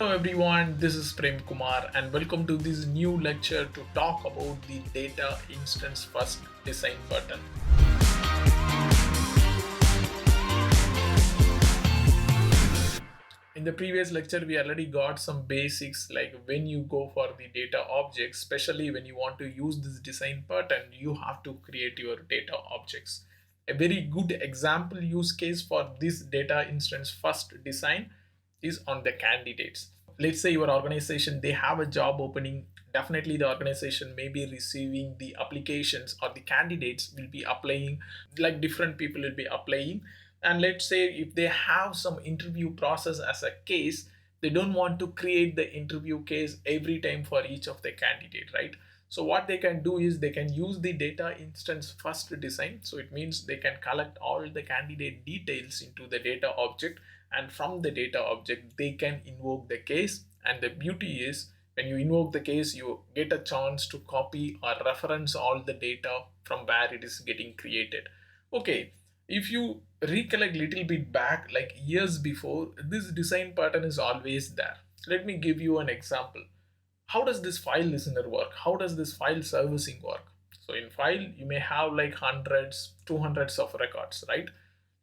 Hello everyone, this is Prem Kumar and welcome to this new lecture to talk about the data instance first design pattern. In the previous lecture, we already got some basics like when you go for the data objects, especially when you want to use this design pattern, you have to create your data objects. A very good example use case for this data instance first design is on the candidates. Let's say your organization, they have a job opening. Definitely the organization may be receiving the applications or the candidates will be applying, like different people will be applying. And let's say if they have some interview process as a case, they don't want to create the interview case every time for each of the candidate, right? So what they can do is they can use the data instance first design. So it means they can collect all the candidate details into the data object, and from the data object they can invoke the case. And the beauty is when you invoke the case, you get a chance to copy or reference all the data from where it is getting created. Okay, if you recollect little bit back, like years before, this design pattern is always there. Let me give you an example. How does this file listener work? How does this file servicing work? So in file you may have like hundreds, 200s of records, right?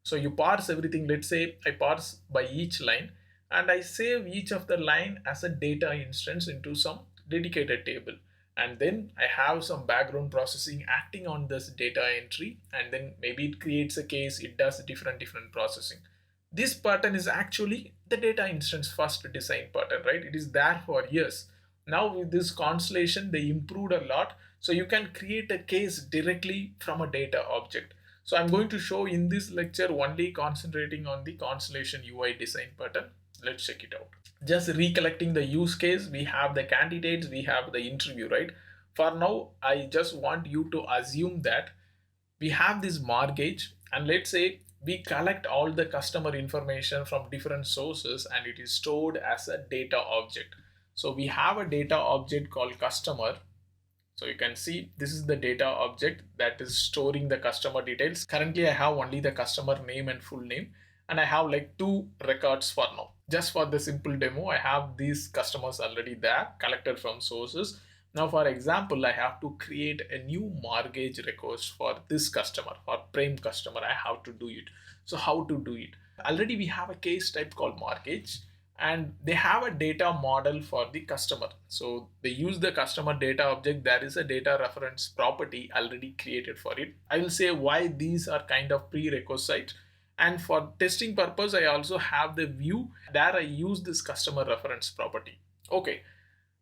So you parse everything. Let's say I parse by each line and I save each of the line as a data instance into some dedicated table. And then I have some background processing acting on this data entry, and then maybe it creates a case, it does different processing. This pattern is actually the data instance first design pattern, right? It is there for years. Now with this Constellation, they improved a lot. So you can create a case directly from a data object. So I'm going to show in this lecture only concentrating on the Constellation UI design pattern. Let's check it out. Just recollecting the use case, we have the candidates, we have the interview, right? For now, I just want you to assume that we have this mortgage, and let's say we collect all the customer information from different sources and it is stored as a data object. So we have a data object called customer. So you can see this is the data object that is storing the customer details. Currently I have only the customer name and full name, and I have like two records for now. Just for the simple demo, I have these customers already there collected from sources. Now for example, I have to create a new mortgage request for this customer, for prime customer. I have to do it. So how to do it? Already we have a case type called mortgage, and they have a data model for the customer. So they use the customer data object. There is a data reference property already created for it. I will say why these are kind of prerequisite. And for testing purpose, I also have the view there I use this customer reference property. Okay,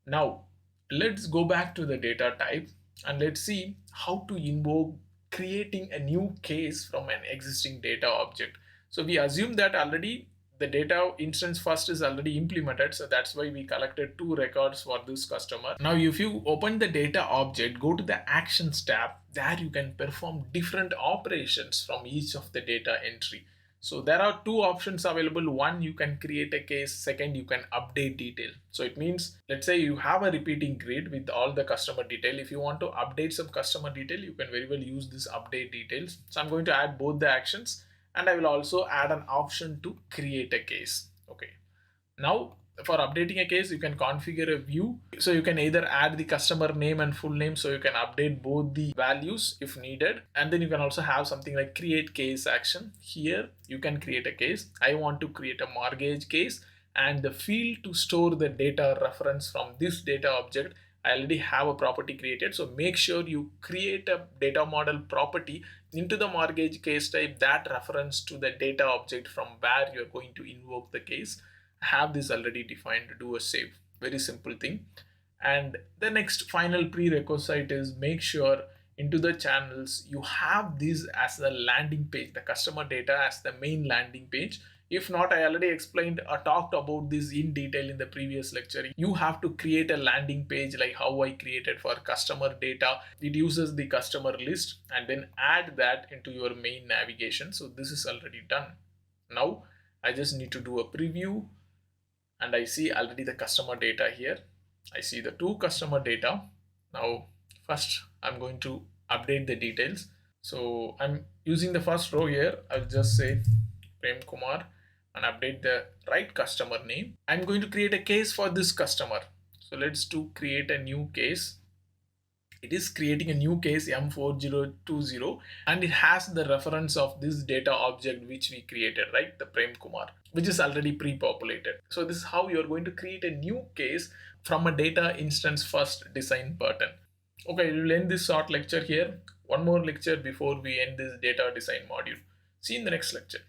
now let's go back to the data type and let's see how to invoke creating a new case from an existing data object. So we assume that already the data instance first is already implemented, so that's why we collected two records for this customer. Now if you open the data object, go to the actions tab, there you can perform different operations from each of the data entry. So there are two options available. One, you can create a case. Second, you can update detail. So it means, let's say you have a repeating grid with all the customer detail. If you want to update some customer detail, you can very well use this update details. So I'm going to add both the actions, and I will also add an option to create a case. Okay. Now for updating a case, you can configure a view. So you can either add the customer name and full name, so you can update both the values if needed. And then you can also have something like create case action. Here you can create a case. I want to create a mortgage case, and the field to store the data reference from this data object, I already have a property created. So make sure you create a data model property into the mortgage case type that reference to the data object from where you're going to invoke the case. Have this already defined to do a save. Very simple thing. And the next final prerequisite is make sure into the channels you have this as the landing page, the customer data as the main landing page. If not, I already explained or talked about this in detail in the previous lecture. You have to create a landing page like how I created for customer data. It uses the customer list and then add that into your main navigation. So this is already done. Now I just need to do a preview, and I see already the customer data here. I see the two customer data. Now first I'm going to update the details. So I'm using the first row here. I'll just say Prem Kumar, and update the right customer name. I'm going to create a case for this customer. So let's create a new case. It is creating a new case M4020, and it has the reference of this data object which we created, right? The Prem Kumar, which is already pre-populated. So this is how you're going to create a new case from a data instance first design pattern. Okay, we'll end this short lecture here. One more lecture before we end this data design module. See you in the next lecture.